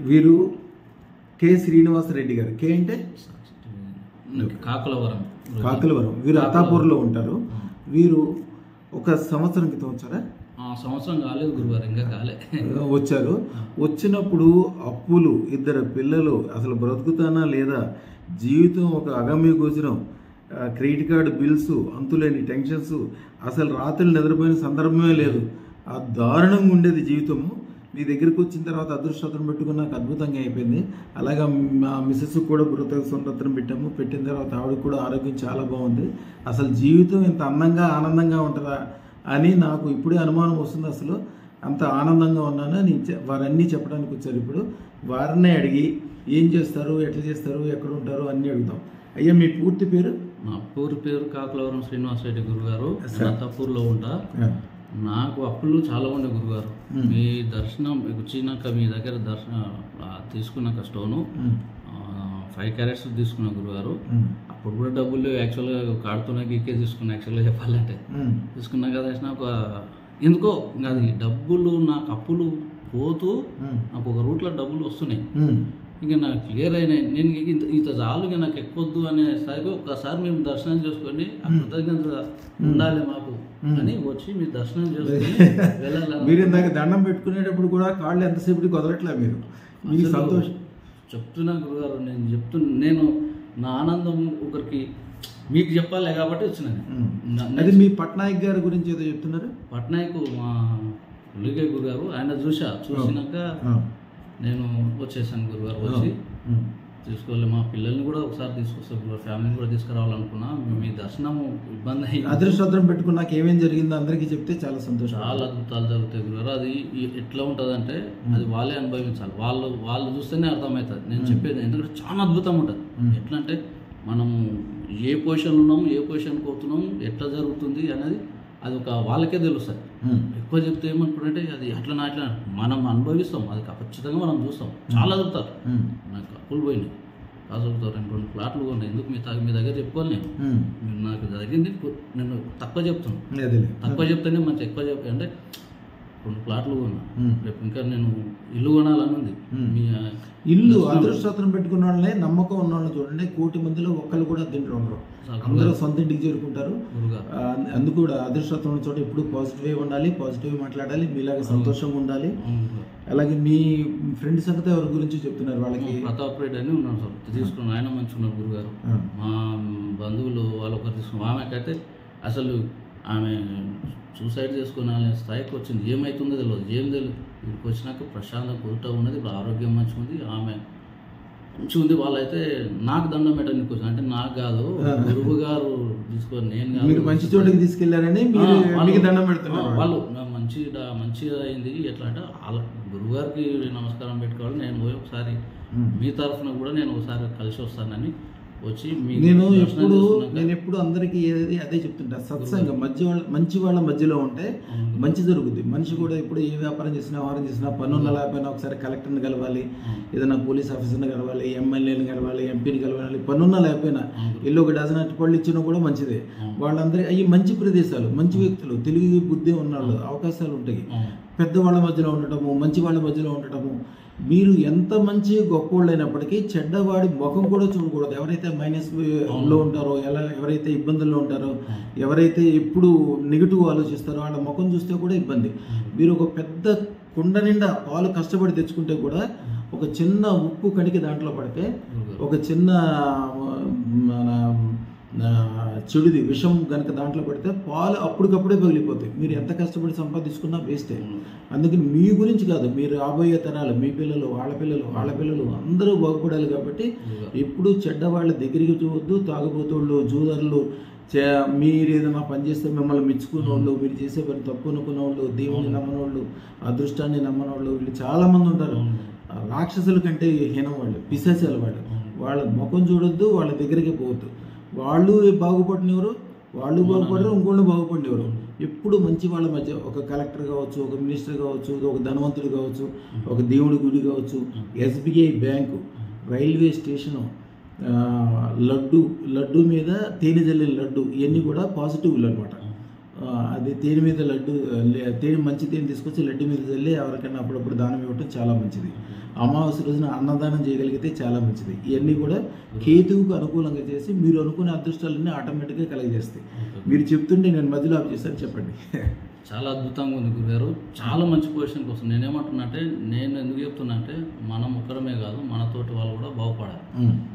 వీరు కె శ్రీనివాసరెడ్డి గారు. కే అంటే కాకులవరం. వీరు అత్తాపూర్లో ఉంటారు. వీరు ఒక సంవత్సరం క్రితం వచ్చారా? సంవత్సరం కాలేదు గురువారు, ఇంకా కాలే. వచ్చారు. వచ్చినప్పుడు అప్పులు, 2 పిల్లలు, అసలు బ్రతుకుతానా లేదా, జీవితం ఒక అగమ్య గోచరం, క్రెడిట్ కార్డు బిల్స్, అంతులేని టెన్షన్స్, అసలు రాత్రులు నిద్రపోయిన సందర్భమే లేదు. ఆ దారుణంగా ఉండేది జీవితము. మీ దగ్గరికి వచ్చిన తర్వాత అదృష్టం పెట్టుకుని నాకు అద్భుతంగా అయిపోయింది. అలాగా మా మిస్సెస్ కూడా బృహత్సంరత్నం పెట్టిన తర్వాత ఆవిడకి కూడా ఆరోగ్యం చాలా బాగుంది. అసలు జీవితం ఇంత అందంగా ఆనందంగా ఉంటుందా అని నాకు ఇప్పుడే అనుమానం వస్తుంది. అసలు అంత ఆనందంగా ఉన్నాను. వారన్నీ చెప్పడానికి వచ్చారు. ఇప్పుడు వారినే అడిగి ఏం చేస్తారు, ఎట్లా చేస్తారు, ఎక్కడ ఉంటారు అన్నీ అడుగుతాం. అయ్యా, మీ పూర్తి పేరు? మా పూర్తి పేరు కాకులవరం శ్రీనివాసరెడ్డి గురుగారు. అత్తాపూర్లో ఉంటా. నాకు అప్పులు చాలా ఉండే గురుగారు. మీ దర్శనం వచ్చినాక మీ దగ్గర దర్శనం తీసుకున్నాక స్టోను 5 క్యారెట్స్ తీసుకున్నా గురుగారు. అప్పుడు కూడా డబ్బులు యాక్చువల్గా కాడుతున్నా గీకే తీసుకున్నా. యాక్చువల్గా చెప్పాలంటే తీసుకున్నా కదా, ఒక ఎందుకో అది డబ్బులు నాకు అప్పులు పోతూ నాకు ఒక రూట్లో డబ్బులు వస్తున్నాయి. ఇంకా నాకు క్లియర్ అయినాయి. నేను ఇంత చాలు, ఇంకా నాకు ఎక్కువద్దు అనేసరికి ఒక్కసారి మేము దర్శనం చేసుకొని కృతజ్ఞత ఉండాలి మాకు అని వచ్చి మీ దర్శనం చేసుకొని వెళ్ళాలి. మీరు ఇందాక దండం పెట్టుకునేటప్పుడు కూడా కాళ్ళు ఎంతసేపటికి వదలట్లే మీరు? మీకు సంతోషం చెప్తున్నా గురుగారు. నేను నా ఆనందం ఒకరికి మీకు చెప్పాలి కాబట్టి వచ్చినాను. అది మీ పట్నాయక్ గారి గురించి ఏదో చెప్తున్నారు. పట్నాయక్ మా పులిగే గురుగారు. ఆయన చూసినాక నేను వచ్చేసాను గురుగారు. వచ్చి తీసుకోవాలి, మా పిల్లల్ని కూడా ఒకసారి తీసుకొస్తాను గురుగారు, ఫ్యామిలీని కూడా తీసుకురావాలనుకున్నా. మీ దర్శనం ఇబ్బంది అయ్యింది. అదృష్టం పెట్టుకున్నాక ఏమేమి జరిగిందో అందరికీ చెప్తే చాలా సంతోషం. చాలా అద్భుతాలు జరుగుతాయి గురుగారు. అది ఎట్లా ఉంటుందంటే అది వాళ్ళే అనుభవించాలి. వాళ్ళు చూస్తేనే అర్థమవుతుంది నేను చెప్పేది. ఎందుకంటే చాలా అద్భుతం ఉంటుంది. ఎట్లా అంటే మనము ఏ పొజిషన్లో ఉన్నాము, ఏ పొజిషన్కి పోతున్నాము, ఎట్లా జరుగుతుంది అనేది అది ఒక వాళ్ళకే తెలుస్తుంది. ఎక్కువ చెప్తే ఏమనుకుంటే అది అట్లా మనం అనుభవిస్తాం. అది ఖచ్చితంగా మనం చూస్తాం. చాలా చదువుతారు. నాకు అప్పులు పోయినాయి, కాదు చదువుతారు. 2 ప్లాట్లు కొన్నాయి. ఎందుకు మీ దగ్గర చెప్పుకోవాలి? నేను నాకు జరిగింది నేను తక్కువ చెప్తున్నాను. తక్కువ చెప్తేనే మంచి ఎక్కువ చెప్పి అంటే 2 ప్లాట్లు కొన్నా. రేపు ఇంకా నేను ఇల్లు కొనాలని ఉంది. మీ ఇల్లు అదృష్టం పెట్టుకున్న వాళ్ళనే, నమ్మకం ఉన్న వాళ్ళని చూడండి. 1 కోటి మందిలో ఒక్కళ్ళు కూడా దీంట్లో ఉండరు. అందరూ సొంత ఇంటికి చేరుకుంటారు. అందుకు కూడా అదృష్టం ఉన్న చోట ఎప్పుడు పాజిటివ్ ఉండాలి, పాజిటివ్ మాట్లాడాలి, మీలాగా సంతోషంగా ఉండాలి. అలాగే మీ ఫ్రెండ్ సంగతి ఎవరి గురించి చెప్తున్నారు? వాళ్ళకి ప్రతాప్ రెడ్డి అని ఉన్నాను సార్, తీసుకున్నాను. ఆయన మంచి ఉన్నారు గురుగారు. మా బంధువులు వాళ్ళు ఒకరు తీసుకున్నాం. ఆమెకైతే అసలు ఆమె సూసైడ్ చేసుకునే స్థాయికి వచ్చింది. ఏమవుతుందో తెలియదు, ఏం తెలియదు. వీడికి వచ్చినాక ప్రశాంతంగా కుదుట ఉన్నది. ఇప్పుడు ఆరోగ్యం మంచిగా ఉంది, ఆమె మంచిగా ఉంది. వాళ్ళైతే నాకు దండం పెట్టడానికి వచ్చింది. అంటే నాకు కాదు, గురువు గారు తీసుకొని నేను కాదు, మంచి చోటుకి తీసుకెళ్లారని దండం పెడుతున్నారు. వాళ్ళు మంచిగా అయింది. ఎట్లా అంటే వాళ్ళ గురువు గారికి నమస్కారం పెట్టుకోవాలి. నేను పోయి ఒకసారి మీ తరఫున కూడా నేను ఒకసారి కలిసి వస్తానని వచ్చి నేను ఎప్పుడు అందరికీ అదే చెప్తుంటా. సత్సంగం మంచి వాళ్ళ మధ్యలో ఉంటే మంచి జరుగుద్ది. మనిషి కూడా ఎప్పుడు ఏ వ్యాపారం చేసినా, వ్యవహారం చేసినా, పన్నున్న లేకపోయినా ఒకసారి కలెక్టర్ని కలవాలి, ఏదైనా పోలీస్ ఆఫీసర్ని కలవాలి, ఎమ్మెల్యేని కలవాలి, ఎంపీని కలవాలి. పన్నున్న లేకపోయినా ఇల్లు ఒక డజన్ అరటిపళ్ళు ఇచ్చినా కూడా మంచిదే. వాళ్ళందరికీ అవి మంచి ప్రదేశాలు, మంచి వ్యక్తులు, తెలివి బుద్ధి ఉన్నవాళ్ళు, అవకాశాలు ఉంటాయి. పెద్దవాళ్ళ మధ్యలో ఉండటము, మంచి వాళ్ళ మధ్యలో ఉండటము. మీరు ఎంత మంచి గొప్పవాళ్ళు అయినప్పటికీ చెడ్డవాడి ముఖం కూడా చూడకూడదు. ఎవరైతే మైనస్లో ఉంటారో, ఎవరైతే ఇబ్బందుల్లో ఉంటారో, ఎవరైతే ఎప్పుడు నెగిటివ్ ఆలోచిస్తారో వాళ్ళ ముఖం చూస్తే కూడా ఇబ్బంది. మీరు ఒక పెద్ద కుండ నిండా పాలు కష్టపడి తెచ్చుకుంటే కూడా ఒక చిన్న ఉప్పు కణికి దాంట్లో పడితే, ఒక చిన్న చెడుది విషం కనుక దాంట్లో పడితే పాలు అప్పటికప్పుడే పగిలిపోతాయి. మీరు ఎంత కష్టపడి సంపాదించుకున్నా వేస్టే. అందుకని మీ గురించి కాదు, మీరు రాబోయే తరాలు, మీ పిల్లలు, వాళ్ళ పిల్లలు అందరూ బాగుపడాలి. కాబట్టి ఎప్పుడు చెడ్డవాళ్ళ దగ్గరికి చూవద్దు. తాగుబోతుళ్ళు, జూదర్లు, మీరు ఏదైనా పని చేస్తే మిమ్మల్ని మెచ్చుకునే వాళ్ళు, మీరు చేసే పని తప్పు అనుకున్న వాళ్ళు, దేవుని నమ్మనోళ్ళు, అదృష్టాన్ని నమ్మనోళ్ళు, వీళ్ళు చాలామంది ఉంటారు. రాక్షసుల కంటే హీనం వాళ్ళు, పిశాచాల వాళ్ళు. వాళ్ళ ముఖం చూడొద్దు, వాళ్ళ దగ్గరికి పోవద్దు. వాళ్ళు బాగుపడినవారు, వాళ్ళు బాగుపడరు, ఇంకోళ్ళు బాగుపడినవారు. ఎప్పుడు మంచి వాళ్ళ మధ్య, ఒక కలెక్టర్ కావచ్చు, ఒక మినిస్టర్ కావచ్చు, ఒక ధనవంతుడు కావచ్చు, ఒక దేవుడి గుడి కావచ్చు, SBI bank, railway station, laddu మీద తేనె జల్లిన లడ్డు, ఇవన్నీ కూడా పాజిటివ్లు అనమాట. అది తేనె మీద లడ్డు, మంచి తేనె తీసుకొచ్చి లడ్డు మీద జల్లి ఎవరికైనా అప్పుడప్పుడు దానం ఇవ్వటం చాలా మంచిది. అమావాస్య రోజున అన్నదానం చేయగలిగితే చాలా మంచిది. ఇవన్నీ కూడా కేతువుకు అనుకూలంగా చేసి మీరు అనుకునే అదృష్టాలన్నీ ఆటోమేటిక్గా కలగజేస్తాయి. మీరు చెప్తుంటే నేను మధ్యలో ఆఫ్ చేశాను, చెప్పండి. చాలా అద్భుతంగా ఉంది గురుగారు. చాలా మంచి పొజిషన్కి వస్తుంది. నేనేమంటున్నా అంటే, నేను ఎందుకు చెప్తున్నా అంటే, మనం ఒక్కరమే కాదు, మనతోటి వాళ్ళు కూడా బాగుపడాలి.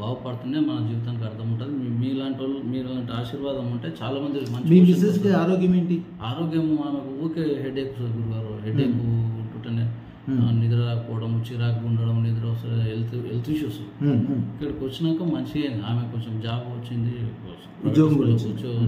బాగుపడుతూనే మన జీవితానికి అర్థం ఉంటుంది. మీలాంటి వాళ్ళు, మీలాంటి ఆశీర్వాదం ఉంటే చాలా మంది మీ మిస్సెస్కి ఆరోగ్యం ఏంటి? ఆరోగ్యం మనకు ఊకే హెడేక్ గురుగారు. హెడేక్ ఉంటుంటేనే నిద్ర రాకపోవడం, చిరాకు ఉండడం, నిద్ర వస్తుంది, హెల్త్ ఇష్యూస్. ఇక్కడికి వచ్చినాక మంచిగా అయింది. ఆమె కొంచెం జాబ్ వచ్చింది, ఉద్యోగం